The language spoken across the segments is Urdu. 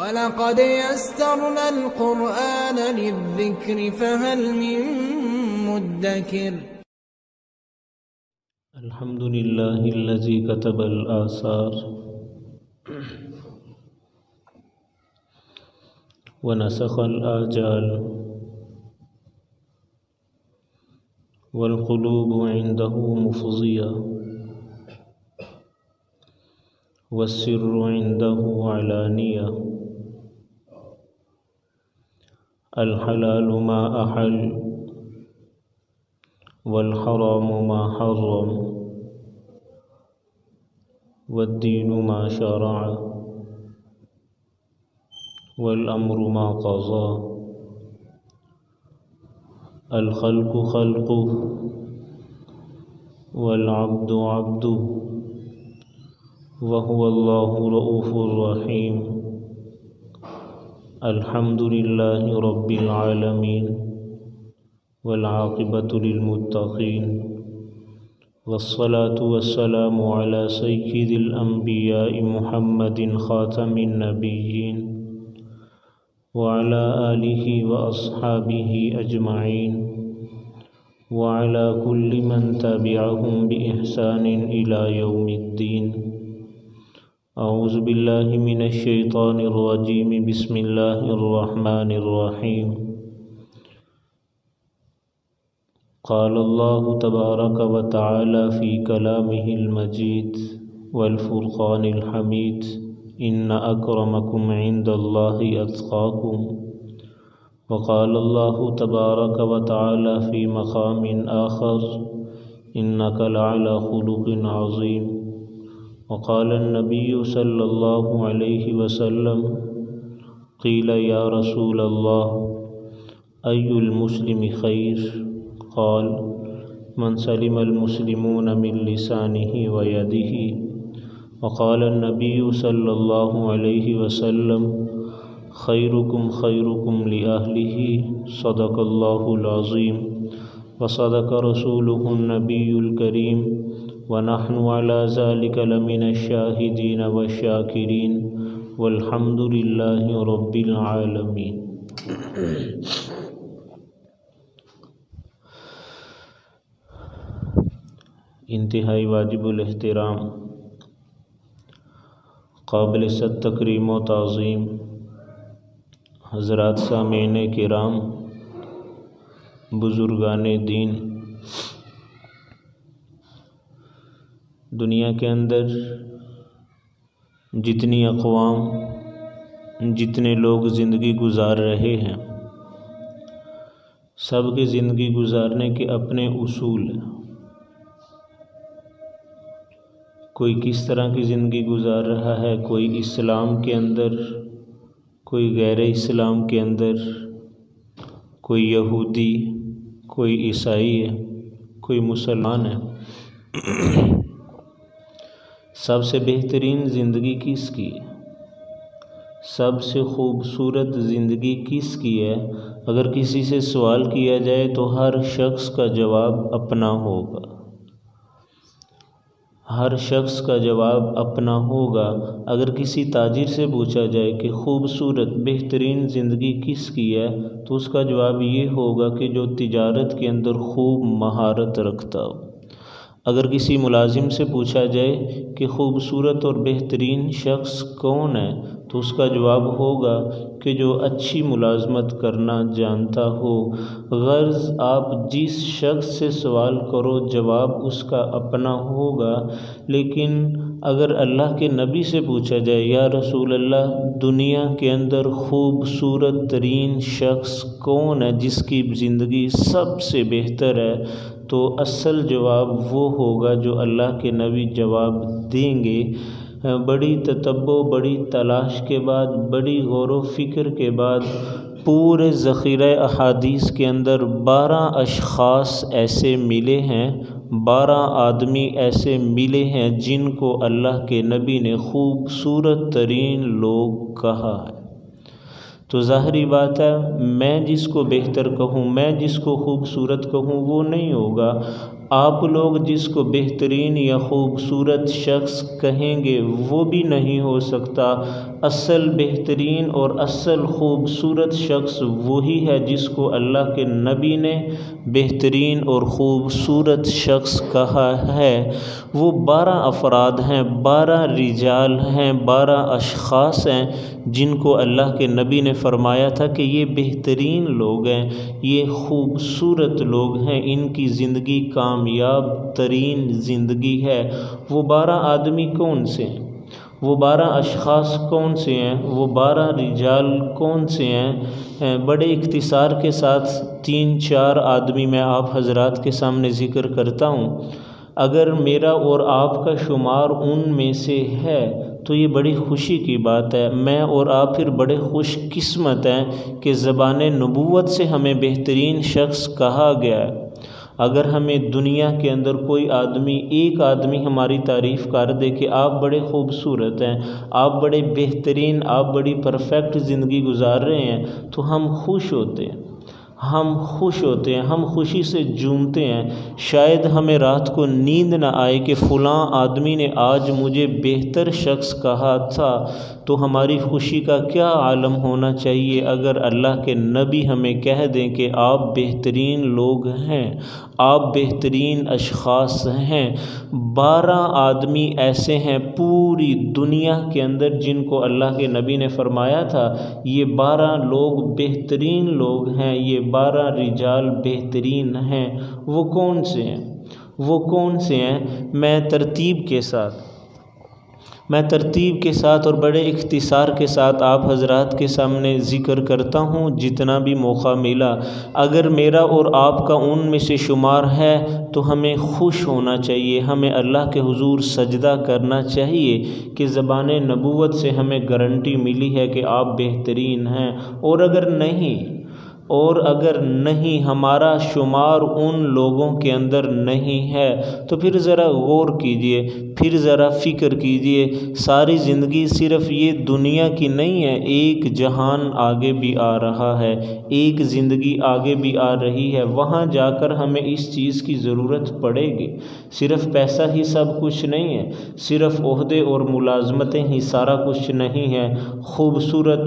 وَلَقَدْ يَسَّرْنَا الْقُرْآنَ لِلذِّكْرِ فَهَلْ مِن مُّدَّكِرٍ الحمد لله الذي كتب الآثار ونسخ الآجال والقلوب عنده مفضية والسر عنده علانية الحلال ما أحل والحرام ما حرم والدين ما شرع والأمر ما قضى الخلق خلقه والعبد عبده وهو الله رؤوف رحيم الحمد لله رب العالمين والعاقبة للمتقين والصلاة والسلام على سيد الأنبياء محمد خاتم النبيين وعلى آله وأصحابه أجمعين وعلى كل من تبعهم بإحسان إلى يوم الدين أعوذ بالله من الشيطان الرجيم بسم الله الرحمن الرحيم قال الله تبارك وتعالى في كلامه المجيد والفرقان الحميد إن أكرمكم عند الله أتقاكم وقال الله تبارك وتعالى في مقام آخر إنك لعلى خلق عظيم وقال النبي صلى الله عليه وسلم قيل يا رسول الله أي المسلم خير قال من سلم المسلمون من لسانه ويده وقال النبي صلى الله عليه وسلم خيركم خيركم لأهله صدق الله العظيم وصدق رسوله النبي الكريم ونحن على ذلك لمن الشاهدين والشاكرين والحمد لله رب العالمين انتہائی واجب الاحترام قابل صد تکریم و تعظیم حضرات سامعین کرام بزرگان دین، دنیا کے اندر جتنی اقوام، جتنے لوگ زندگی گزار رہے ہیں، سب کے زندگی گزارنے کے اپنے اصول ہیں۔ کوئی کس طرح کی زندگی گزار رہا ہے، کوئی اسلام کے اندر، کوئی غیر اسلام کے اندر، کوئی یہودی، کوئی عیسائی ہے، کوئی مسلمان ہے۔ سب سے بہترین زندگی کس کی ہے؟ سب سے خوبصورت زندگی کس کی ہے؟ اگر کسی سے سوال کیا جائے تو ہر شخص کا جواب اپنا ہوگا، ہر شخص کا جواب اپنا ہوگا۔ اگر کسی تاجر سے پوچھا جائے کہ خوبصورت بہترین زندگی کس کی ہے تو اس کا جواب یہ ہوگا کہ جو تجارت کے اندر خوب مہارت رکھتا ہو۔ اگر کسی ملازم سے پوچھا جائے کہ خوبصورت اور بہترین شخص کون ہے تو اس کا جواب ہوگا کہ جو اچھی ملازمت کرنا جانتا ہو۔ غرض آپ جس شخص سے سوال کرو جواب اس کا اپنا ہوگا۔ لیکن اگر اللہ کے نبی سے پوچھا جائے یا رسول اللہ دنیا کے اندر خوبصورت ترین شخص کون ہے جس کی زندگی سب سے بہتر ہے، تو اصل جواب وہ ہوگا جو اللہ کے نبی جواب دیں گے۔ بڑی تتبع، بڑی تلاش کے بعد، بڑی غور و فکر کے بعد پورے ذخیرہ احادیث کے اندر 12 اشخاص ایسے ملے ہیں، 12 آدمی ایسے ملے ہیں جن کو اللہ کے نبی نے خوبصورت ترین لوگ کہا ہے۔ تو ظاہری بات ہے میں جس کو بہتر کہوں، میں جس کو خوبصورت کہوں وہ نہیں ہوگا۔ آپ لوگ جس کو بہترین یا خوبصورت شخص کہیں گے وہ بھی نہیں ہو سکتا۔ اصل بہترین اور اصل خوبصورت شخص وہی ہے جس کو اللہ کے نبی نے بہترین اور خوبصورت شخص کہا ہے۔ وہ 12 افراد ہیں، 12 رجال ہیں، 12 اشخاص ہیں جن کو اللہ کے نبی نے فرمایا تھا کہ یہ بہترین لوگ ہیں، یہ خوبصورت لوگ ہیں، ان کی زندگی کامیاب ترین زندگی ہے۔ وہ 12 آدمی کون سے ہیں؟ وہ 12 اشخاص کون سے ہیں؟ وہ 12 رجال کون سے ہیں؟ بڑے اختصار کے ساتھ 3-4 آدمی میں آپ حضرات کے سامنے ذکر کرتا ہوں۔ اگر میرا اور آپ کا شمار ان میں سے ہے تو یہ بڑی خوشی کی بات ہے۔ میں اور آپ پھر بڑے خوش قسمت ہیں کہ زبان نبوت سے ہمیں بہترین شخص کہا گیا ہے۔ اگر ہمیں دنیا کے اندر کوئی آدمی، ایک آدمی ہماری تعریف کر دے کہ آپ بڑے خوبصورت ہیں، آپ بڑے بہترین، آپ بڑی پرفیکٹ زندگی گزار رہے ہیں، تو ہم خوش ہوتے ہیں، ہم خوش ہوتے ہیں، ہم خوشی سے جھومتے ہیں۔ شاید ہمیں رات کو نیند نہ آئے کہ فلاں آدمی نے آج مجھے بہتر شخص کہا تھا، تو ہماری خوشی کا کیا عالم ہونا چاہیے اگر اللہ کے نبی ہمیں کہہ دیں کہ آپ بہترین لوگ ہیں، آپ بہترین اشخاص ہیں۔ 12 آدمی ایسے ہیں پوری دنیا کے اندر جن کو اللہ کے نبی نے فرمایا تھا یہ 12 لوگ بہترین لوگ ہیں، یہ 12 رجال بہترین ہیں۔ وہ کون سے ہیں؟ وہ کون سے ہیں؟ میں ترتیب کے ساتھ اور بڑے اختصار کے ساتھ آپ حضرات کے سامنے ذکر کرتا ہوں جتنا بھی موقع ملا۔ اگر میرا اور آپ کا ان میں سے شمار ہے تو ہمیں خوش ہونا چاہیے، ہمیں اللہ کے حضور سجدہ کرنا چاہیے کہ زبان نبوت سے ہمیں گارنٹی ملی ہے کہ آپ بہترین ہیں۔ اور اگر نہیں ہمارا شمار ان لوگوں کے اندر نہیں ہے تو پھر ذرا غور کیجئے، پھر ذرا فکر کیجئے۔ ساری زندگی صرف یہ دنیا کی نہیں ہے، ایک جہان آگے بھی آ رہا ہے، ایک زندگی آگے بھی آ رہی ہے، وہاں جا کر ہمیں اس چیز کی ضرورت پڑے گی۔ صرف پیسہ ہی سب کچھ نہیں ہے، صرف عہدے اور ملازمتیں ہی سارا کچھ نہیں ہے۔ خوبصورت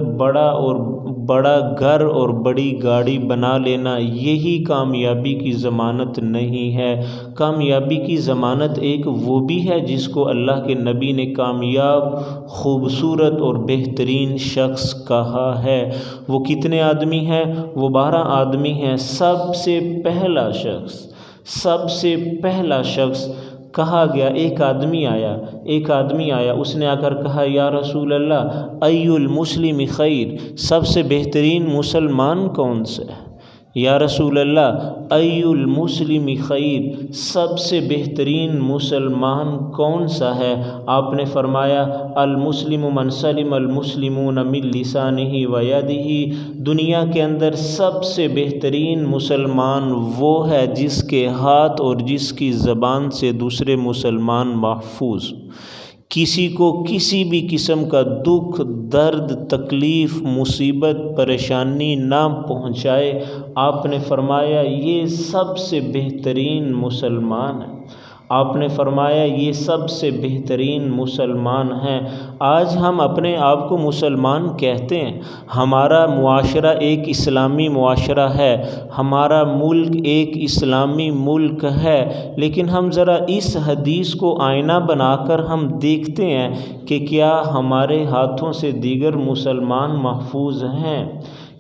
بڑا گھر اور بڑی گاڑی بنا لینا یہی کامیابی کی ضمانت نہیں ہے۔ کامیابی کی ضمانت ایک وہ بھی ہے جس کو اللہ کے نبی نے کامیاب، خوبصورت اور بہترین شخص کہا ہے۔ وہ کتنے آدمی ہیں؟ وہ 12 آدمی ہیں۔ سب سے پہلا شخص کہا گیا، ایک آدمی آیا، اس نے آ کر کہا یا رسول اللہ ای المسلم خیر، سب سے بہترین مسلمان کون سا ہے؟ یا رسول اللہ ای المسلم خیر، سب سے بہترین مسلمان کون سا ہے؟ آپ نے فرمایا المسلم من سلم المسلمون من لسانہ و یدہ، دنیا کے اندر سب سے بہترین مسلمان وہ ہے جس کے ہاتھ اور جس کی زبان سے دوسرے مسلمان محفوظ، کسی کو کسی بھی قسم کا دکھ، درد، تکلیف، مصیبت، پریشانی نہ پہنچائے۔ آپ نے فرمایا یہ سب سے بہترین مسلمان ہے، آپ نے فرمایا یہ سب سے بہترین مسلمان ہیں۔ آج ہم اپنے آپ کو مسلمان کہتے ہیں، ہمارا معاشرہ ایک اسلامی معاشرہ ہے، ہمارا ملک ایک اسلامی ملک ہے، لیکن ہم ذرا اس حدیث کو آئینہ بنا کر ہم دیکھتے ہیں کہ کیا ہمارے ہاتھوں سے دیگر مسلمان محفوظ ہیں؟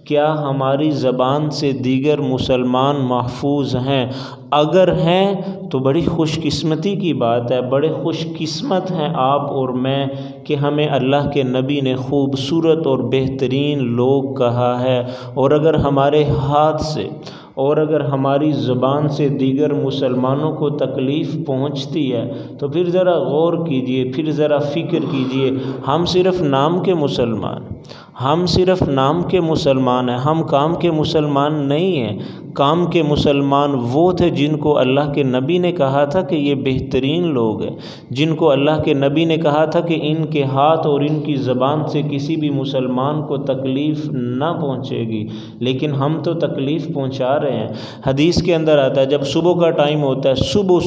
کیا ہماری زبان سے دیگر مسلمان محفوظ ہیں؟ اگر ہیں تو بڑی خوش قسمتی کی بات ہے، بڑے خوش قسمت ہیں آپ اور میں کہ ہمیں اللہ کے نبی نے خوبصورت اور بہترین لوگ کہا ہے۔ اور اگر ہمارے ہاتھ سے اور اگر ہماری زبان سے دیگر مسلمانوں کو تکلیف پہنچتی ہے تو پھر ذرا غور کیجئے، پھر ذرا فکر کیجئے۔ ہم صرف نام کے مسلمان ہیں، ہم کام کے مسلمان نہیں ہیں۔ کام کے مسلمان وہ تھے جن کو اللہ کے نبی نے کہا تھا کہ یہ بہترین لوگ ہیں، جن کو اللہ کے نبی نے کہا تھا کہ ان کے ہاتھ اور ان کی زبان سے کسی بھی مسلمان کو تکلیف نہ پہنچے گی، لیکن ہم تو تکلیف پہنچا رہے ہیں۔ حدیث کے اندر آتا ہے جب صبح کا ٹائم ہوتا ہے، صبح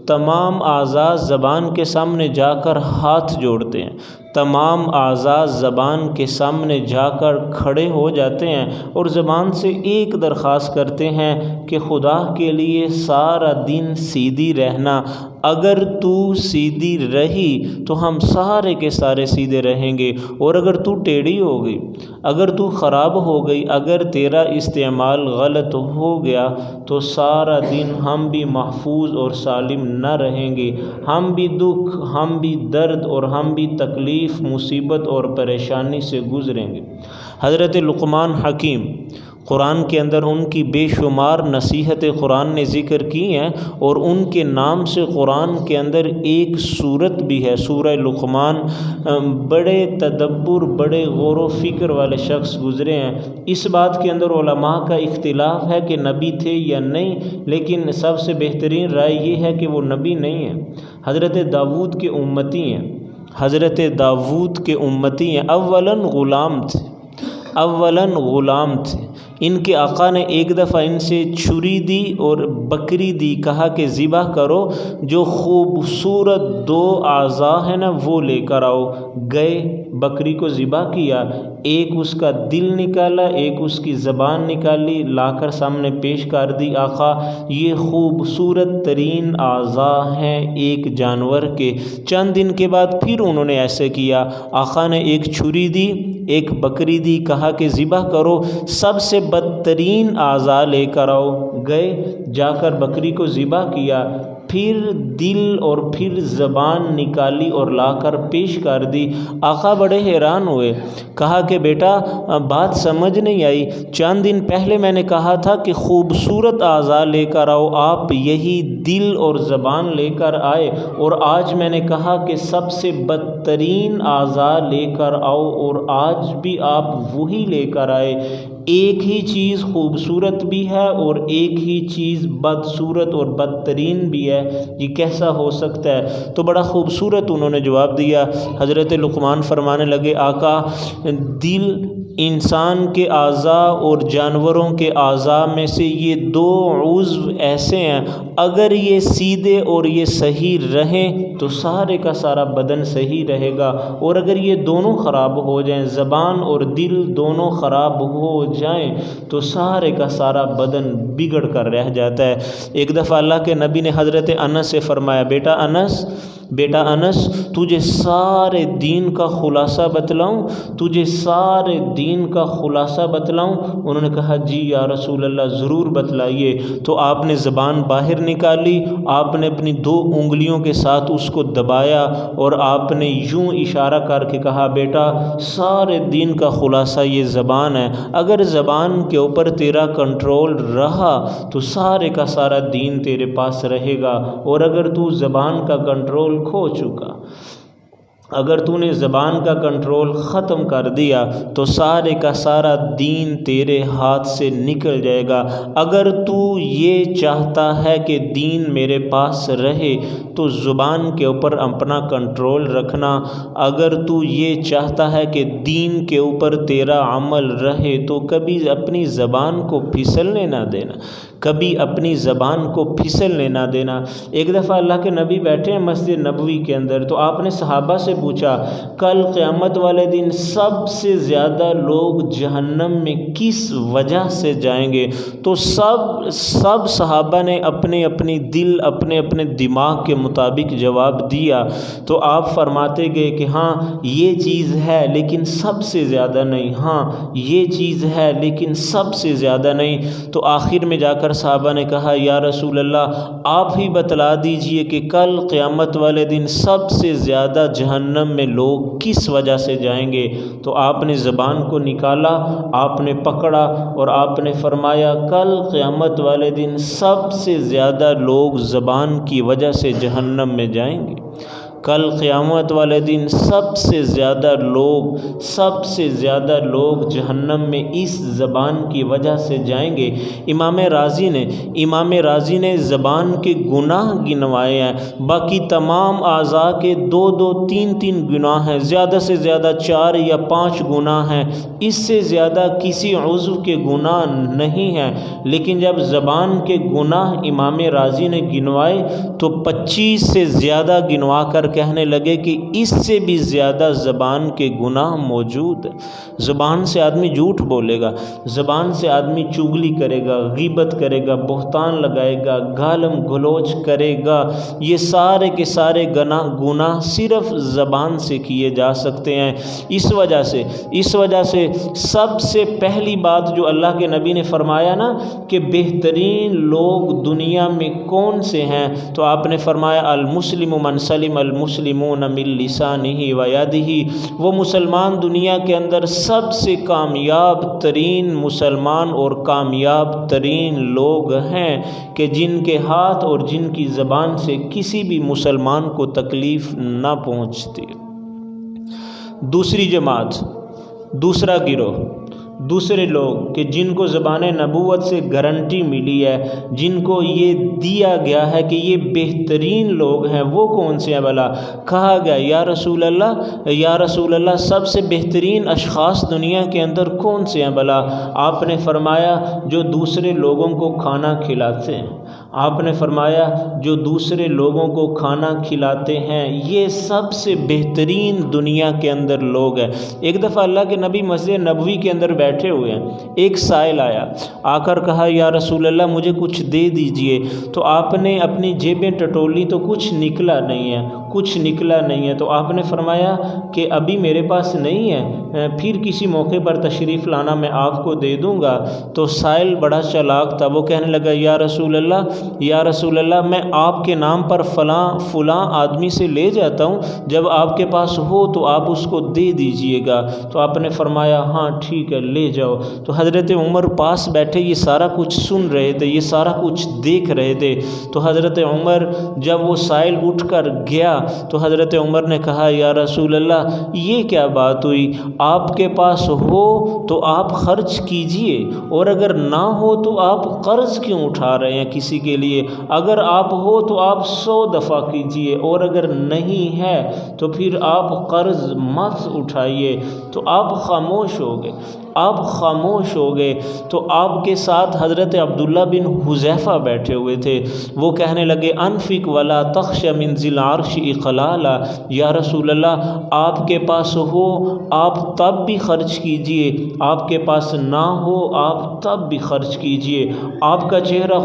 تمام اعضاء زبان کے سامنے جا کر ہاتھ جوڑتے ہیں، تمام اعضاء زبان کے سامنے جا کر کھڑے ہو جاتے ہیں اور زبان سے ایک درخواست کرتے ہیں کہ خدا کے لیے سارا دن سیدھی رہنا، اگر تو سیدھی رہی تو ہم سارے کے سارے سیدھے رہیں گے، اور اگر تو ٹیڑھی ہو گئی، اگر تو خراب ہو گئی، اگر تیرا استعمال غلط ہو گیا تو سارا دن ہم بھی محفوظ اور سالم نہ رہیں گے، ہم بھی دکھ، ہم بھی درد اور ہم بھی تکلیف، مصیبت اور پریشانی سے گزریں گے۔ حضرت لقمان حکیم قرآن کے اندر ان کی بے شمار نصیحت قرآن نے ذکر کی ہیں، اور ان کے نام سے قرآن کے اندر ایک سورت بھی ہے، سورہ لقمان۔ بڑے تدبر، بڑے غور و فکر والے شخص گزرے ہیں۔ اس بات کے اندر علماء کا اختلاف ہے کہ نبی تھے یا نہیں، لیکن سب سے بہترین رائے یہ ہے کہ وہ نبی نہیں ہیں، حضرت داؤد کے امتی ہیں، حضرت داؤد کے امتی ہیں۔ اولاً غلام تھے۔ ان کے آقا نے ایک دفعہ ان سے چھری دی اور بکری دی، کہا کہ ذبح کرو، جو خوبصورت 2 اعضاء ہیں نا وہ لے کر آؤ۔ گئے، بکری کو ذبح کیا، ایک اس کا دل نکالا، ایک اس کی زبان نکالی، لا کر سامنے پیش کر دی، آقا یہ خوبصورت ترین اعضاء ہیں ایک جانور کے۔ چند دن کے بعد پھر انہوں نے ایسے کیا، آقا نے ایک چھری دی، ایک بکری دی، کہا کہ ذبح کرو، سب سے بدترین اعضاء لے کر آؤ۔ گئے، جا کر بکری کو ذبح کیا، پھر دل اور پھر زبان نکالی اور لا کر پیش کر دی۔ آقا بڑے حیران ہوئے، کہا کہ بیٹا بات سمجھ نہیں آئی، چند دن پہلے میں نے کہا تھا کہ خوبصورت اعضاء لے کر آؤ، آپ یہی دل اور زبان لے کر آئے، اور آج میں نے کہا کہ سب سے بدترین اعضاء لے کر آؤ، اور آج بھی آپ وہی لے کر آئے۔ ایک ہی چیز خوبصورت بھی ہے اور ایک ہی چیز بدصورت اور بدترین بھی ہے، یہ کیسا ہو سکتا ہے؟ تو بڑا خوبصورت انہوں نے جواب دیا۔ حضرت لقمان فرمانے لگے، آقا دل انسان کے اعضاء اور جانوروں کے اعضاء میں سے یہ 2 عضو ایسے ہیں، اگر یہ سیدھے اور یہ صحیح رہیں تو سارے کا سارا بدن صحیح رہے گا، اور اگر یہ دونوں خراب ہو جائیں، زبان اور دل دونوں خراب ہو جائیں تو سارے کا سارا بدن بگڑ کر رہ جاتا ہے۔ ایک دفعہ اللہ کے نبی نے حضرت انس سے فرمایا، بیٹا انس تجھے سارے دین کا خلاصہ بتلاؤں، تجھے سارے دین کا خلاصہ بتلاؤں؟ انہوں نے کہا جی یا رسول اللہ ضرور بتلائیے۔ تو آپ نے زبان باہر نکالی، آپ نے اپنی 2 انگلیوں کے ساتھ اس کو دبایا، اور آپ نے یوں اشارہ کر کے کہا، بیٹا سارے دین کا خلاصہ یہ زبان ہے، اگر زبان کے اوپر تیرا کنٹرول رہا تو سارے کا سارا دین تیرے پاس رہے گا، اور اگر تو زبان کا کنٹرول کھو چکا، اگر تو نے زبان کا کنٹرول ختم کر دیا تو سارے کا سارا دین تیرے ہاتھ سے نکل جائے گا۔ اگر تو یہ چاہتا ہے کہ دین میرے پاس رہے تو زبان کے اوپر اپنا کنٹرول رکھنا، اگر تو یہ چاہتا ہے کہ دین کے اوپر تیرا عمل رہے تو کبھی اپنی زبان کو پھسلنے نہ دینا، کبھی اپنی زبان کو پھسلنے نہ دینا۔ ایک دفعہ اللہ کے نبی بیٹھے ہیں مسجد نبوی کے اندر، تو آپ نے صحابہ سے پوچھا، کل قیامت والے دن سب سے زیادہ لوگ جہنم میں کس وجہ سے جائیں گے؟ تو سب صحابہ نے اپنے اپنی دل، اپنے اپنے دماغ کے مطابق جواب دیا۔ تو آپ فرماتے گئے کہ ہاں یہ چیز ہے لیکن سب سے زیادہ نہیں، ہاں یہ چیز ہے لیکن سب سے زیادہ نہیں۔ تو آخر میں جا کر صحابہ نے کہا، یا رسول اللہ آپ ہی بتلا دیجئے کہ کل قیامت والے دن سب سے زیادہ جہنم میں لوگ کس وجہ سے جائیں گے؟ تو آپ نے زبان کو نکالا، آپ نے پکڑا اور آپ نے فرمایا، کل قیامت والے دن سب سے زیادہ لوگ زبان کی وجہ سے جہنم میں جائیں گے۔ کل قیامت والے دن سب سے زیادہ لوگ جہنم میں اس زبان کی وجہ سے جائیں گے۔ امام راضی نے زبان کے گناہ گنوائے ہیں، باقی تمام اعضاء کے 2 3 گناہ ہیں، زیادہ سے زیادہ 4 یا 5 گناہ ہیں، اس سے زیادہ کسی عضو کے گناہ نہیں ہیں، لیکن جب زبان کے گناہ امام راضی نے گنوائے تو 25 سے زیادہ گنوا کر کہنے لگے کہ اس سے بھی زیادہ زبان کے گناہ موجود ہے۔ زبان سے آدمی جھوٹ بولے گا، زبان سے آدمی چغلی کرے گا، غیبت کرے گا، بہتان لگائے گا، گالم گلوچ کرے گا، یہ سارے کے سارے گناہ صرف زبان سے کیے جا سکتے ہیں۔ اس وجہ سے سب سے پہلی بات جو اللہ کے نبی نے فرمایا نا کہ بہترین لوگ دنیا میں کون سے ہیں، تو آپ نے فرمایا المسلم من سلم المسلمون من لسانہ و یدہ، وہ مسلمان دنیا کے اندر سب سے کامیاب ترین مسلمان اور کامیاب ترین لوگ ہیں کہ جن کے ہاتھ اور جن کی زبان سے کسی بھی مسلمان کو تکلیف نہ پہنچتی۔ دوسری جماعت، دوسرا گروہ، دوسرے لوگ کہ جن کو زبان نبوت سے گارنٹی ملی ہے، جن کو یہ دیا گیا ہے کہ یہ بہترین لوگ ہیں، وہ کون سے ہیں بھلا؟ کہا گیا یا رسول اللہ سب سے بہترین اشخاص دنیا کے اندر کون سے ہیں بھلا؟ آپ نے فرمایا جو دوسرے لوگوں کو کھانا کھلاتے ہیں۔ آپ نے فرمایا جو دوسرے لوگوں کو کھانا کھلاتے ہیں یہ سب سے بہترین دنیا کے اندر لوگ ہیں۔ ایک دفعہ اللہ کے نبی مسجد نبوی کے اندر بیٹھے ہوئے ہیں، ایک سائل آیا، آ کر کہا یا رسول اللہ مجھے کچھ دے دیجئے، تو آپ نے اپنی جیبیں ٹٹولی تو کچھ نکلا نہیں ہے، تو آپ نے فرمایا کہ ابھی میرے پاس نہیں ہے، پھر کسی موقع پر تشریف لانا میں آپ کو دے دوں گا۔ تو سائل بڑا چالاک تھا، وہ کہنے لگا یا رسول اللہ میں آپ کے نام پر فلاں آدمی سے لے جاتا ہوں، جب آپ کے پاس ہو تو آپ اس کو دے دیجئے گا۔ تو آپ نے فرمایا ہاں ٹھیک ہے لے جاؤ۔ تو حضرت عمر پاس بیٹھے یہ سارا کچھ سن رہے تھے، یہ سارا کچھ دیکھ رہے تھے۔ تو حضرت عمر جب وہ سائل اٹھ کر گیا تو حضرت عمر نے کہا یا رسول اللہ یہ کیا بات ہوئی، آپ کے پاس ہو تو آپ خرچ کیجئے، اور اگر نہ ہو تو آپ قرض کیوں اٹھا رہے ہیں کسی کے لیے؟ اگر آپ ہو تو آپ 100 دفعہ کیجئے، اور اگر نہیں ہے تو پھر آپ قرض مت اٹھائیے۔ تو آپ خاموش ہو گئے۔ تو آپ کے ساتھ حضرت عبداللہ بن حذیفہ بیٹھے ہوئے تھے، وہ کہنے لگے انفق ولا تخش من ذی العرش اقلالا، یا رسول اللہ آپ کے پاس ہو آپ تب بھی خرچ کیجئے، آپ کے پاس نہ ہو آپ تب بھی خرچ کیجئے۔ آپ کا چہرہ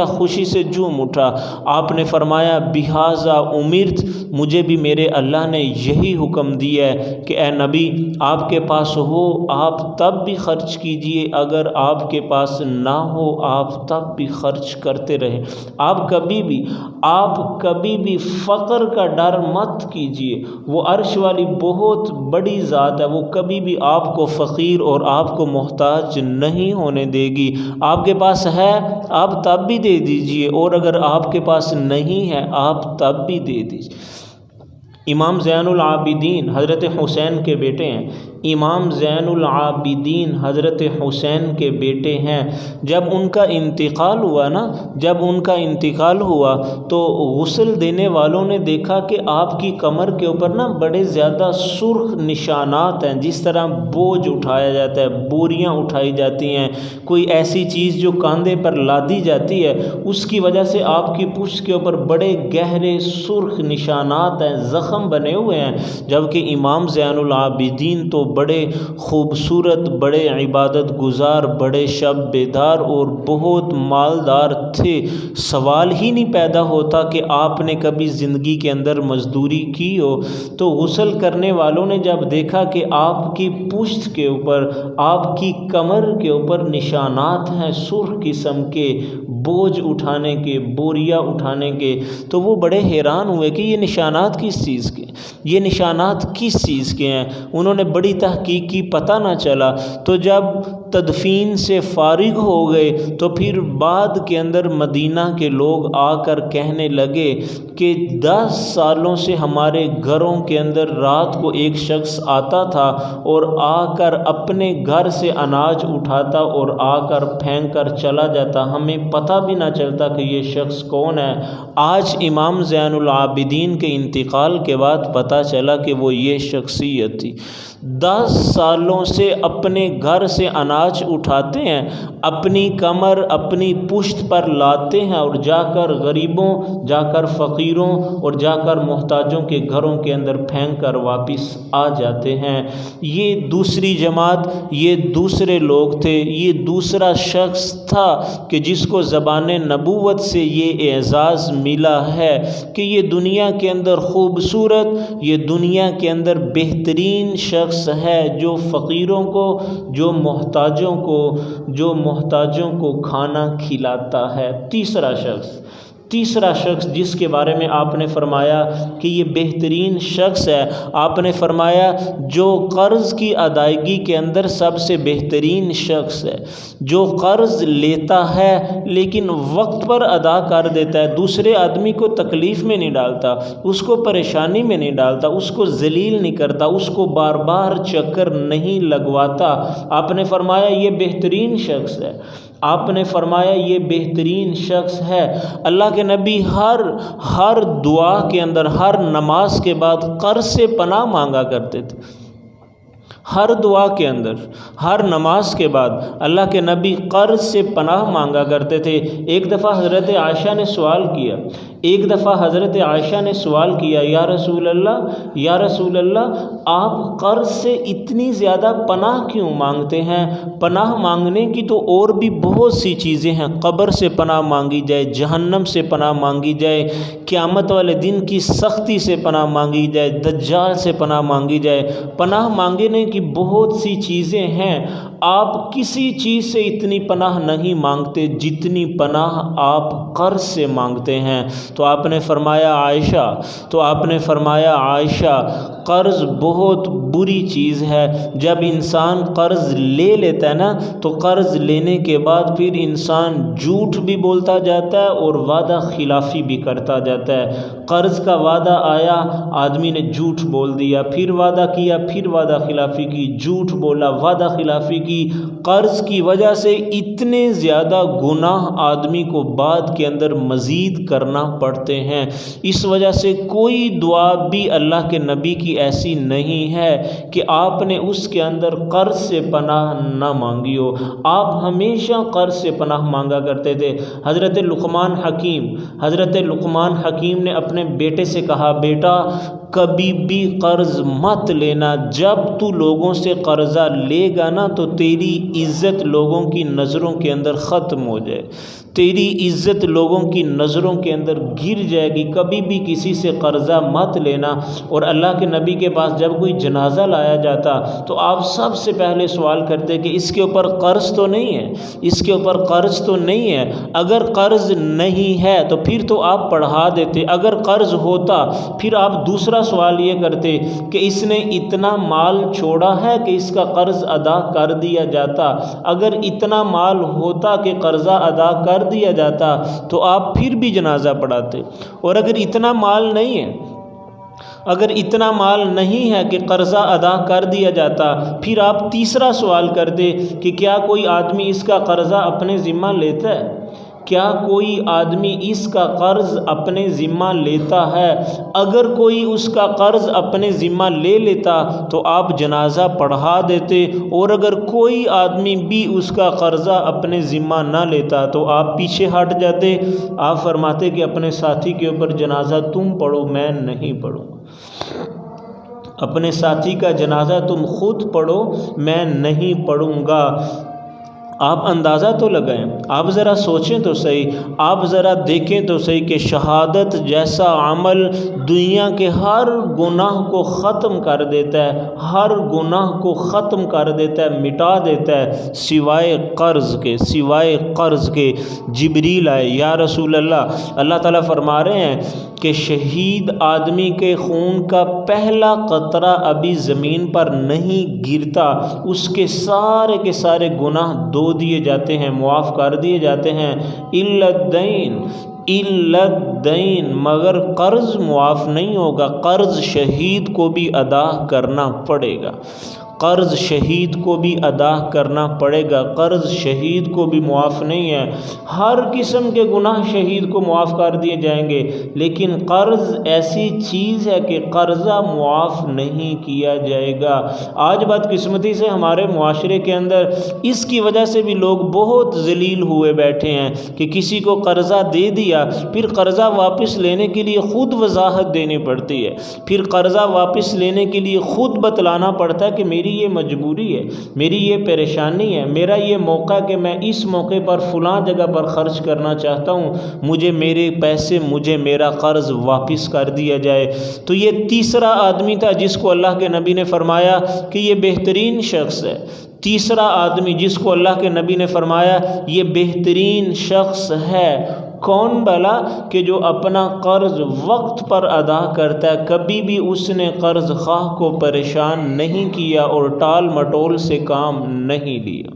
خوشی سے جھوم اٹھا۔ آپ نے فرمایا بہذا امرت، مجھے بھی میرے اللہ نے یہی حکم دیا ہے کہ اے نبی آپ کے پاس ہو آپ تب بھی خرچ کیجئے، اگر آپ کے پاس نہ ہو آپ تب بھی خرچ کرتے رہیں۔ آپ کبھی بھی فقر کا ڈر مت کیجئے، وہ عرش والی بہت بڑی ذات ہے، وہ کبھی بھی آپ کو فقیر اور آپ کو محتاج نہیں ہونے دے گی۔ آپ کے پاس ہے آپ تب بھی دے دیجئے، اور اگر آپ کے پاس نہیں ہے آپ تب بھی دے دیجئے۔ امام زین العابدین حضرت حسین کے بیٹے ہیں، امام زین العابدین حضرت حسین کے بیٹے ہیں۔ جب ان کا انتقال ہوا تو غسل دینے والوں نے دیکھا کہ آپ کی کمر کے اوپر بڑے زیادہ سرخ نشانات ہیں، جس طرح بوجھ اٹھایا جاتا ہے، بوریاں اٹھائی جاتی ہیں، کوئی ایسی چیز جو کاندھے پر لادی جاتی ہے، اس کی وجہ سے آپ کی پشت کے اوپر بڑے گہرے سرخ نشانات ہیں، زخم بنے ہوئے ہیں۔ جبکہ امام زین العابدین تو بڑے خوبصورت، بڑے عبادت گزار، بڑے شب بیدار اور بہت مالدار تھے۔ سوال ہی نہیں پیدا ہوتا کہ آپ نے کبھی زندگی کے اندر مزدوری کی ہو۔ تو غسل کرنے والوں نے جب دیکھا کہ آپ کی پشت کے اوپر، آپ کی کمر کے اوپر نشانات ہیں سرخ قسم کے، بوجھ اٹھانے کے، بوریاں اٹھانے کے، تو وہ بڑے حیران ہوئے کہ یہ نشانات کس چیز کے ہیں۔ انہوں نے بڑی تحقیق کی، پتہ نہ چلا۔ تو جب تدفین سے فارغ ہو گئے تو پھر بعد کے اندر مدینہ کے لوگ آ کر کہنے لگے کہ 10 سالوں سے ہمارے گھروں کے اندر رات کو ایک شخص آتا تھا اور آ کر اپنے گھر سے اناج اٹھاتا اور آ کر پھینک کر چلا جاتا، ہمیں پتہ پتہ بھی نہ چلتا کہ یہ شخص کون ہے۔ آج امام زین العابدین کے انتقال کے بعد پتہ چلا کہ وہ یہ شخصیت تھی۔ 10 سالوں سے اپنے گھر سے اناج اٹھاتے ہیں، اپنی کمر اپنی پشت پر لاتے ہیں اور جا کر غریبوں، جا کر فقیروں اور جا کر محتاجوں کے گھروں کے اندر پھینک کر واپس آ جاتے ہیں۔ یہ دوسری جماعت، یہ دوسرے لوگ تھے، یہ دوسرا شخص تھا کہ جس کو زبان نبوت سے یہ اعزاز ملا ہے کہ یہ دنیا کے اندر خوبصورت، یہ دنیا کے اندر بہترین شخص ہے جو فقیروں کو، جو محتاجوں کو کھانا کھلاتا ہے۔ تیسرا شخص جس کے بارے میں آپ نے فرمایا کہ یہ بہترین شخص ہے، آپ نے فرمایا جو قرض کی ادائیگی کے اندر سب سے بہترین شخص ہے، جو قرض لیتا ہے لیکن وقت پر ادا کر دیتا ہے، دوسرے آدمی کو تکلیف میں نہیں ڈالتا، اس کو پریشانی میں نہیں ڈالتا، اس کو ذلیل نہیں کرتا، اس کو بار بار چکر نہیں لگواتا۔ آپ نے فرمایا یہ بہترین شخص ہے، آپ نے فرمایا یہ بہترین شخص ہے۔ اللہ کے نبی ہر دعا کے اندر، ہر نماز کے بعد قرض سے پناہ مانگا کرتے تھے۔ ہر دعا کے اندر، ہر نماز کے بعد اللہ کے نبی قرض سے پناہ مانگا کرتے تھے۔ ایک دفعہ حضرت عائشہ نے سوال کیا، یا رسول اللہ آپ قرض سے اتنی زیادہ پناہ کیوں مانگتے ہیں؟ پناہ مانگنے کی تو اور بھی بہت سی چیزیں ہیں، قبر سے پناہ مانگی جائے، جہنم سے پناہ مانگی جائے، قیامت والے دن کی سختی سے پناہ مانگی جائے، دجال سے پناہ مانگی جائے، پناہ مانگنے کی بہت سی چیزیں ہیں۔ آپ کسی چیز سے اتنی پناہ نہیں مانگتے جتنی پناہ آپ قرض سے مانگتے ہیں۔ تو آپ نے فرمایا عائشہ قرض بہت بری چیز ہے۔ جب انسان قرض لے لیتا ہے نا تو قرض لینے کے بعد پھر انسان جھوٹ بھی بولتا جاتا ہے اور وعدہ خلافی بھی کرتا جاتا ہے۔ قرض کا وعدہ آیا، آدمی نے جھوٹ بول دیا، پھر وعدہ کیا، پھر وعدہ خلافی کی، جھوٹ بولا، وعدہ خلافی کی۔ قرض کی وجہ سے اتنے زیادہ گناہ آدمی کو بعد کے اندر مزید کرنا پڑتے ہیں۔ اس وجہ سے کوئی دعا بھی اللہ کے نبی کی ایسی نہیں ہے کہ آپ نے اس کے اندر قرض سے پناہ نہ مانگی ہو۔ آپ ہمیشہ قرض سے پناہ مانگا کرتے تھے۔ حضرت لقمان حکیم نے اپنے بیٹے سے کہا، بیٹا کبھی بھی قرض مت لینا، جب تو لوگوں سے قرضہ لے گا نا تو تیری عزت لوگوں کی نظروں کے اندر ختم ہو جائے، تیری عزت لوگوں کی نظروں کے اندر گر جائے گی، کبھی بھی کسی سے قرضہ مت لینا۔ اور اللہ کے نبی کے پاس جب کوئی جنازہ لایا جاتا تو آپ سب سے پہلے سوال کرتے کہ اس کے اوپر قرض تو نہیں ہے، اس کے اوپر قرض تو نہیں ہے۔ اگر قرض نہیں ہے تو پھر تو آپ پڑھا دیتے، اگر قرض ہوتا پھر آپ دوسرا سوال یہ کرتے کہ اس نے اتنا مال چھوڑا ہے کہ اس کا قرض ادا کر دیا جاتا۔ اگر اتنا مال ہوتا کہ قرضہ ادا کر دیا جاتا تو آپ پھر بھی جنازہ پڑھاتے۔ اور اگر اتنا مال نہیں ہے کہ قرضہ ادا کر دیا جاتا، پھر آپ تیسرا سوال کرتے کہ کیا کوئی آدمی اس کا قرضہ اپنے ذمہ لیتا ہے؟ کیا کوئی آدمی اس کا قرض اپنے ذمہ لیتا ہے؟ اگر کوئی اس کا قرض اپنے ذمہ لے لیتا تو آپ جنازہ پڑھا دیتے، اور اگر کوئی آدمی بھی اس کا قرضہ اپنے ذمہ نہ لیتا تو آپ پیچھے ہٹ جاتے۔ آپ فرماتے کہ اپنے ساتھی کے اوپر جنازہ تم پڑھو، میں نہیں پڑھوں گا، اپنے ساتھی کا جنازہ تم خود پڑھو، میں نہیں پڑھوں گا۔ آپ اندازہ تو لگائیں، آپ ذرا سوچیں تو صحیح، آپ ذرا دیکھیں تو صحیح کہ شہادت جیسا عمل دنیا کے ہر گناہ کو ختم کر دیتا ہے، ہر گناہ کو ختم کر دیتا ہے، مٹا دیتا ہے، سوائے قرض کے۔ جبریل آئے، یا رسول اللہ تعالیٰ فرما رہے ہیں کہ شہید آدمی کے خون کا پہلا قطرہ ابھی زمین پر نہیں گرتا، اس کے سارے گناہ دھو دیے جاتے ہیں، معاف کر دیے جاتے ہیں، الا الدین، مگر قرض معاف نہیں ہوگا، قرض شہید کو بھی ادا کرنا پڑے گا، قرض شہید کو بھی ادا کرنا پڑے گا، قرض شہید کو بھی معاف نہیں ہے۔ ہر قسم کے گناہ شہید کو معاف کر دیے جائیں گے، لیکن قرض ایسی چیز ہے کہ قرضہ معاف نہیں کیا جائے گا۔ آج بدقسمتی سے ہمارے معاشرے کے اندر اس کی وجہ سے بھی لوگ بہت ذلیل ہوئے بیٹھے ہیں کہ کسی کو قرضہ دے دیا، پھر قرضہ واپس لینے کے لیے خود وضاحت دینی پڑتی ہے، پھر قرضہ واپس لینے کے لیے خود بتلانا پڑتا ہے کہ میری یہ مجبوری ہے، میری یہ پریشانی ہے، میرا یہ موقع کہ میں اس موقع پر فلاں جگہ پر خرچ کرنا چاہتا ہوں، مجھے میرے پیسے، مجھے میرا قرض واپس کر دیا جائے۔ تو یہ تیسرا آدمی تھا جس کو اللہ کے نبی نے فرمایا کہ یہ بہترین شخص ہے۔ تیسرا آدمی جس کو اللہ کے نبی نے فرمایا یہ بہترین شخص ہے، کون بھلا؟ کہ جو اپنا قرض وقت پر ادا کرتا ہے، کبھی بھی اس نے قرض خواہ کو پریشان نہیں کیا اور ٹال مٹول سے کام نہیں لیا۔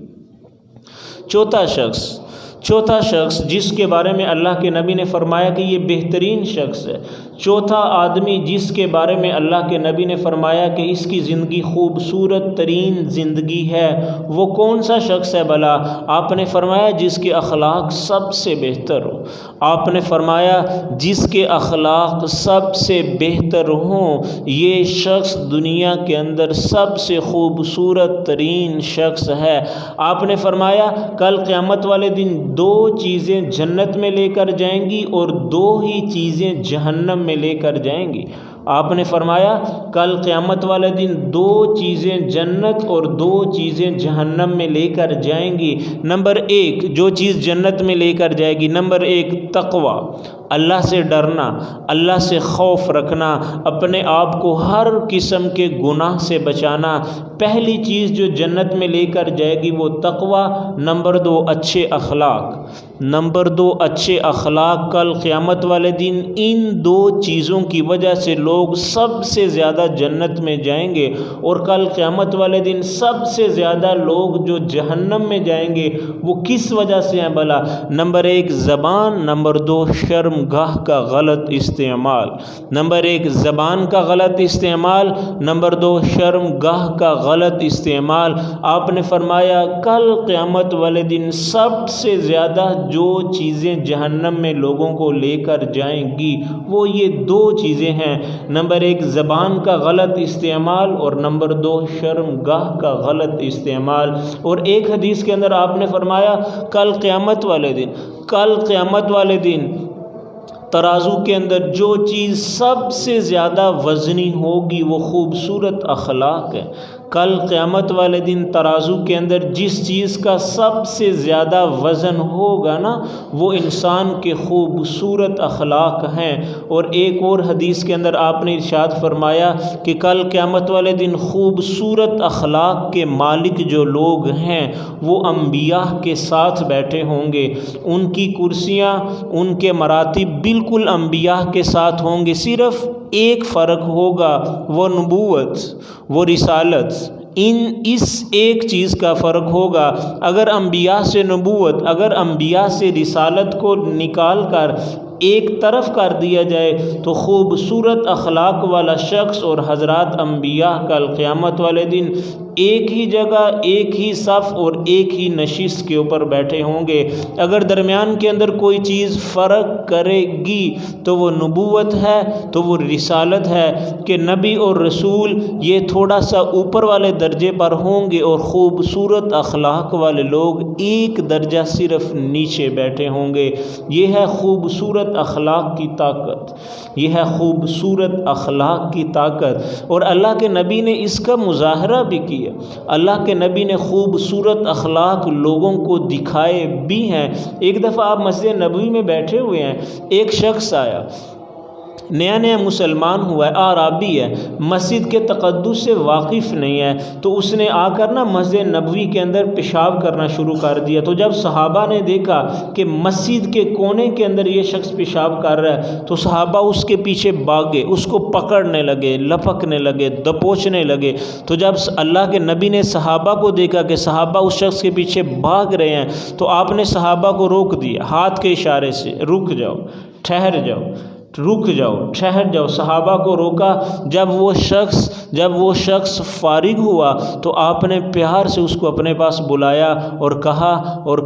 چوتھا شخص جس کے بارے میں اللہ کے نبی نے فرمایا کہ یہ بہترین شخص ہے، چوتھا آدمی جس کے بارے میں اللہ کے نبی نے فرمایا کہ اس کی زندگی خوبصورت ترین زندگی ہے، وہ کون سا شخص ہے بھلا؟ آپ نے فرمایا جس کے اخلاق سب سے بہتر ہو۔ آپ نے فرمایا جس کے اخلاق سب سے بہتر ہوں، یہ شخص دنیا کے اندر سب سے خوبصورت ترین شخص ہے۔ آپ نے فرمایا کل قیامت والے دن دو چیزیں جنت میں لے کر جائیں گی اور دو ہی چیزیں جہنم میں لے کر جائیں گی۔ آپ نے فرمایا کل قیامت والے دن دو چیزیں جنت اور دو چیزیں جہنم میں لے کر جائیں گی۔ نمبر ایک جو چیز جنت میں لے کر جائے گی، نمبر ایک تقویٰ، اللہ سے ڈرنا، اللہ سے خوف رکھنا، اپنے آپ کو ہر قسم کے گناہ سے بچانا۔ پہلی چیز جو جنت میں لے کر جائے گی وہ تقویٰ۔ نمبر دو اچھے اخلاق۔ کل قیامت والے دن ان دو چیزوں کی وجہ سے لوگ سب سے زیادہ جنت میں جائیں گے، اور کل قیامت والے دن سب سے زیادہ لوگ جو جہنم میں جائیں گے وہ کس وجہ سے ہیں بھلا؟ نمبر ایک زبان، نمبر دو شرمگاہ کا غلط استعمال۔ نمبر ایک زبان کا غلط استعمال، نمبر دو شرمگاہ کا غلط استعمال۔ آپ نے فرمایا کل قیامت والے دن سب سے زیادہ جو چیزیں جہنم میں لوگوں کو لے کر جائیں گی وہ یہ دو چیزیں ہیں، نمبر ایک زبان کا غلط استعمال اور نمبر دو شرمگاہ کا غلط استعمال۔ اور ایک حدیث کے اندر آپ نے فرمایا کل قیامت والے دن ترازو کے اندر جو چیز سب سے زیادہ وزنی ہوگی وہ خوبصورت اخلاق ہے۔ کل قیامت والے دن ترازو کے اندر جس چیز کا سب سے زیادہ وزن ہوگا نا وہ انسان کے خوبصورت اخلاق ہیں۔ اور ایک اور حدیث کے اندر آپ نے ارشاد فرمایا کہ کل قیامت والے دن خوبصورت اخلاق کے مالک جو لوگ ہیں وہ انبیاء کے ساتھ بیٹھے ہوں گے، ان کی کرسیاں، ان کے مراتب بالکل انبیاء کے ساتھ ہوں گے، صرف ایک فرق ہوگا، وہ نبوت، وہ رسالت، اس ایک چیز کا فرق ہوگا۔ اگر انبیاء سے نبوت، اگر انبیاء سے رسالت کو نکال کر ایک طرف کر دیا جائے تو خوبصورت اخلاق والا شخص اور حضرات انبیاء کل قیامت والے دن ایک ہی جگہ، ایک ہی صف اور ایک ہی نشست کے اوپر بیٹھے ہوں گے۔ اگر درمیان کے اندر کوئی چیز فرق کرے گی تو وہ نبوت ہے، تو وہ رسالت ہے کہ نبی اور رسول یہ تھوڑا سا اوپر والے درجے پر ہوں گے اور خوبصورت اخلاق والے لوگ ایک درجہ صرف نیچے بیٹھے ہوں گے۔ یہ ہے خوبصورت اخلاق کی طاقت، یہ ہے خوبصورت اخلاق کی طاقت۔ اور اللہ کے نبی نے اس کا مظاہرہ بھی کیا، اللہ کے نبی نے خوبصورت اخلاق لوگوں کو دکھائے بھی ہیں۔ ایک دفعہ آپ مسجد نبوی میں بیٹھے ہوئے ہیں، ایک شخص آیا، نیا نیا مسلمان ہوا ہے، اعرابی ہے، مسجد کے تقدس سے واقف نہیں ہے، تو اس نے آ کر نا مسجد نبوی کے اندر پیشاب کرنا شروع کر دیا۔ تو جب صحابہ نے دیکھا کہ مسجد کے کونے کے اندر یہ شخص پیشاب کر رہا ہے تو صحابہ اس کے پیچھے بھاگے، اس کو پکڑنے لگے، لپکنے لگے، دبوچنے لگے۔ تو جب اللہ کے نبی نے صحابہ کو دیکھا کہ صحابہ اس شخص کے پیچھے بھاگ رہے ہیں تو آپ نے صحابہ کو روک دیا ہاتھ کے اشارے سے، رک جاؤ، ٹھہر جاؤ۔ رک جاؤ، ٹھہر جاؤ، صحابہ کو روکا۔ جب وہ شخص فارغ ہوا تو آپ نے پیار سے اس کو اپنے پاس بلایا اور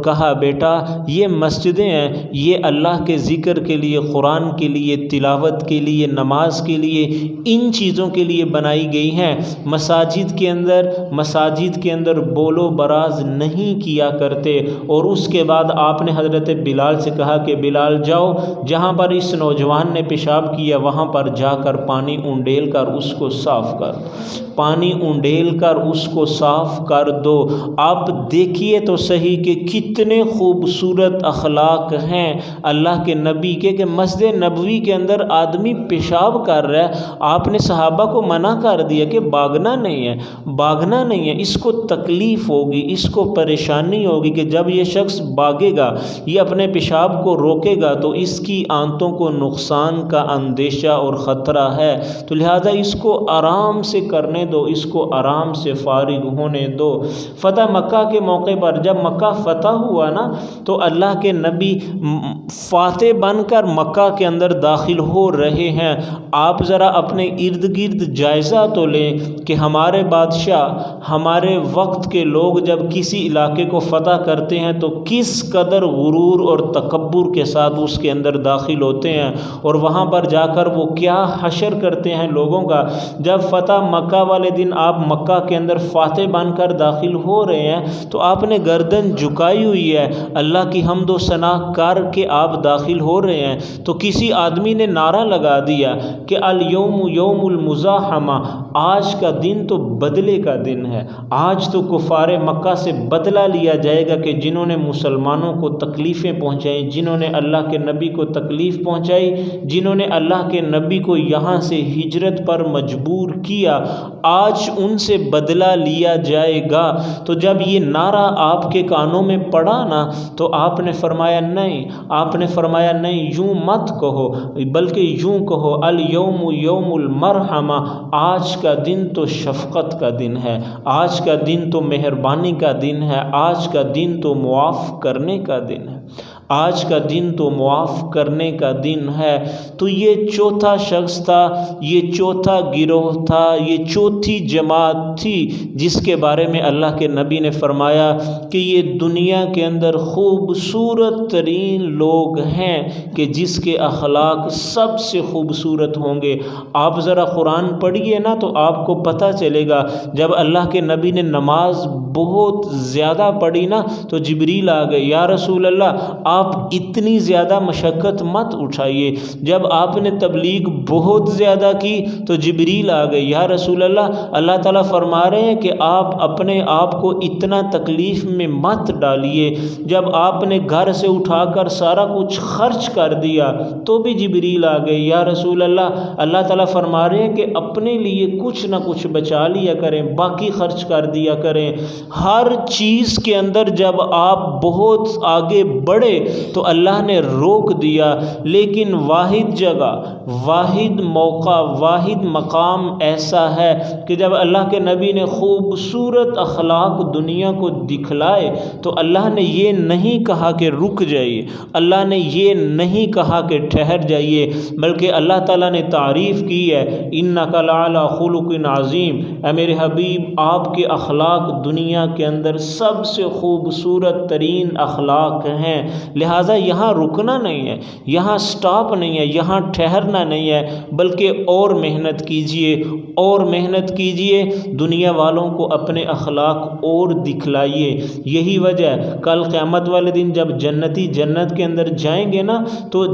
کہا بیٹا یہ مسجدیں ہیں، یہ اللہ کے ذکر کے لیے، قرآن کے لیے، تلاوت کے لیے، نماز کے لیے، ان چیزوں کے لیے بنائی گئی ہیں۔ مساجد کے اندر بول و براز نہیں کیا کرتے۔ اور اس کے بعد آپ نے حضرت بلال سے کہا کہ بلال جاؤ، جہاں پر اس نوجوان نے پیشاب کیا وہاں پر جا کر پانی انڈیل کر اس کو صاف کر دو۔ آپ دیکھیے تو صحیح کہ کتنے خوبصورت اخلاق ہیں اللہ کے نبی کے، کہ مسجد نبوی کے اندر آدمی پیشاب کر رہا ہے، آپ نے صحابہ کو منع کر دیا کہ باگنا نہیں ہے، اس کو تکلیف ہوگی، اس کو پریشانی ہوگی کہ جب یہ شخص باگے گا، یہ اپنے پیشاب کو روکے گا تو اس کی آنتوں کو نقصان کا اندیشہ اور خطرہ ہے، تو لہذا اس کو آرام سے کرنے دو، اس کو آرام سے فارغ ہونے دو۔ فتح مکہ کے موقع پر جب مکہ فتح ہوا نا تو اللہ کے نبی فاتح بن کر مکہ کے اندر داخل ہو رہے ہیں۔ آپ ذرا اپنے ارد گرد جائزہ تو لیں کہ ہمارے بادشاہ، ہمارے وقت کے لوگ جب کسی علاقے کو فتح کرتے ہیں تو کس قدر غرور اور تکبر کے ساتھ اس کے اندر داخل ہوتے ہیں، اور وہاں پر جا کر وہ کیا حشر کرتے ہیں لوگوں کا۔ جب فتح مکہ والے دن آپ مکہ کے اندر فاتح بن کر داخل ہو رہے ہیں تو آپ نے گردن جھکائی ہوئی ہے، اللہ کی حمد و ثنا کر کے آپ داخل ہو رہے ہیں، تو کسی آدمی نے نعرہ لگا دیا کہ الیوم یوم المزاحمہ، آج کا دن تو بدلے کا دن ہے، آج تو کفار مکہ سے بدلہ لیا جائے گا کہ جنہوں نے مسلمانوں کو تکلیفیں پہنچائیں، جنہوں نے اللہ کے نبی کو تکلیف پہنچائی، جنہوں نے اللہ کے نبی کو یہاں سے ہجرت پر مجبور کیا، آج ان سے بدلہ لیا جائے گا۔ تو جب یہ نعرہ آپ کے کانوں میں پڑا نا تو آپ نے فرمایا نہیں، یوں مت کہو، بلکہ یوں کہو الیوم یوم المرحمہ، آج کا دن تو شفقت کا دن ہے، آج کا دن تو مہربانی کا دن ہے، آج کا دن تو معاف کرنے کا دن ہے، آج کا دن تو معاف کرنے کا دن ہے۔ تو یہ چوتھا شخص تھا، یہ چوتھا گروہ تھا، یہ چوتھی جماعت تھی جس کے بارے میں اللہ کے نبی نے فرمایا کہ یہ دنیا کے اندر خوبصورت ترین لوگ ہیں کہ جس کے اخلاق سب سے خوبصورت ہوں گے۔ آپ ذرا قرآن پڑھیے نا تو آپ کو پتہ چلے گا، جب اللہ کے نبی نے نماز بہت زیادہ پڑھی نا تو جبریل آ گئے، یا رسول اللہ آپ اتنی زیادہ مشقت مت اٹھائیے۔ جب آپ نے تبلیغ بہت زیادہ کی تو جبریل آ گئے، یا رسول اللہ، اللہ تعالیٰ فرما رہے ہیں کہ آپ اپنے آپ کو اتنا تکلیف میں مت ڈالیے۔ جب آپ نے گھر سے اٹھا کر سارا کچھ خرچ کر دیا تو بھی جبریل آ گئے، یا رسول اللہ، اللہ تعالیٰ فرما رہے ہیں کہ اپنے لیے کچھ نہ کچھ بچا لیا کریں، باقی خرچ کر دیا کریں۔ ہر چیز کے اندر جب آپ بہت آگے بڑھے تو اللہ نے روک دیا، لیکن واحد جگہ، واحد موقع، واحد مقام ایسا ہے کہ جب اللہ کے نبی نے خوبصورت اخلاق دنیا کو دکھلائے تو اللہ نے یہ نہیں کہا کہ رک جائیے، اللہ نے یہ نہیں کہا کہ ٹھہر جائیے، بلکہ اللہ تعالیٰ نے تعریف کی ہے، انک لعلی خلق عظیم، اے میرے حبیب آپ کے اخلاق دنیا کے اندر سب سے خوبصورت ترین اخلاق ہیں، لہٰذا یہاں رکنا نہیں ہے، یہاں سٹاپ نہیں ہے، یہاں ٹھہرنا نہیں ہے، بلکہ اور محنت کیجئے، اور محنت کیجئے، دنیا والوں کو اپنے اخلاق اور دکھلائیے۔ یہی وجہ ہے کل قیامت والے دن جب جنتی جنت کے اندر جائیں گے نا تو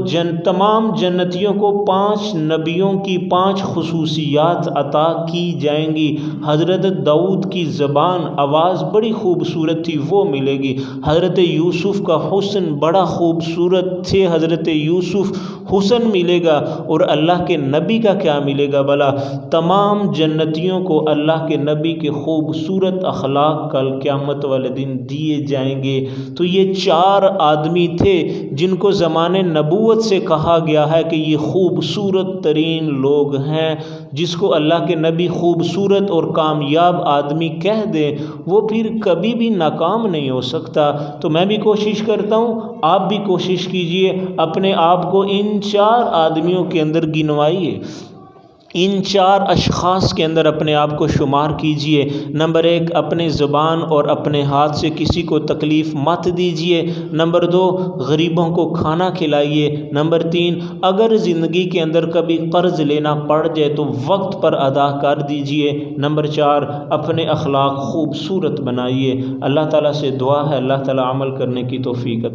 تمام جنتیوں کو 5 نبیوں کی 5 خصوصیات عطا کی جائیں گی۔ حضرت داؤد کی زبان، آواز بڑی خوبصورت تھی، وہ ملے گی۔ حضرت یوسف کا حسن بڑا خوبصورت تھے، حضرت یوسف حسن ملے گا، اور اللہ کے نبی کا کیا ملے گا بھلا؟ تمام جنتیوں کو اللہ کے نبی کے خوبصورت اخلاق کل قیامت والے دن دیے جائیں گے۔ تو یہ 4 آدمی تھے جن کو زمانے نبوت سے کہا گیا ہے کہ یہ خوبصورت ترین لوگ ہیں۔ جس کو اللہ کے نبی خوبصورت اور کامیاب آدمی کہہ دے وہ پھر کبھی بھی ناکام نہیں ہو سکتا۔ تو میں بھی کوشش کرتا ہوں آپ بھی کوشش کیجئے، اپنے آپ کو ان 4 آدمیوں کے اندر گنوائیے، ان 4 اشخاص کے اندر اپنے آپ کو شمار کیجئے۔ نمبر 1، اپنے زبان اور اپنے ہاتھ سے کسی کو تکلیف مت دیجئے۔ نمبر 2، غریبوں کو کھانا کھلائیے۔ نمبر 3، اگر زندگی کے اندر کبھی قرض لینا پڑ جائے تو وقت پر ادا کر دیجئے۔ نمبر 4، اپنے اخلاق خوبصورت بنائیے۔ اللہ تعالیٰ سے دعا ہے اللہ تعالیٰ عمل کرنے کی توفیق عطا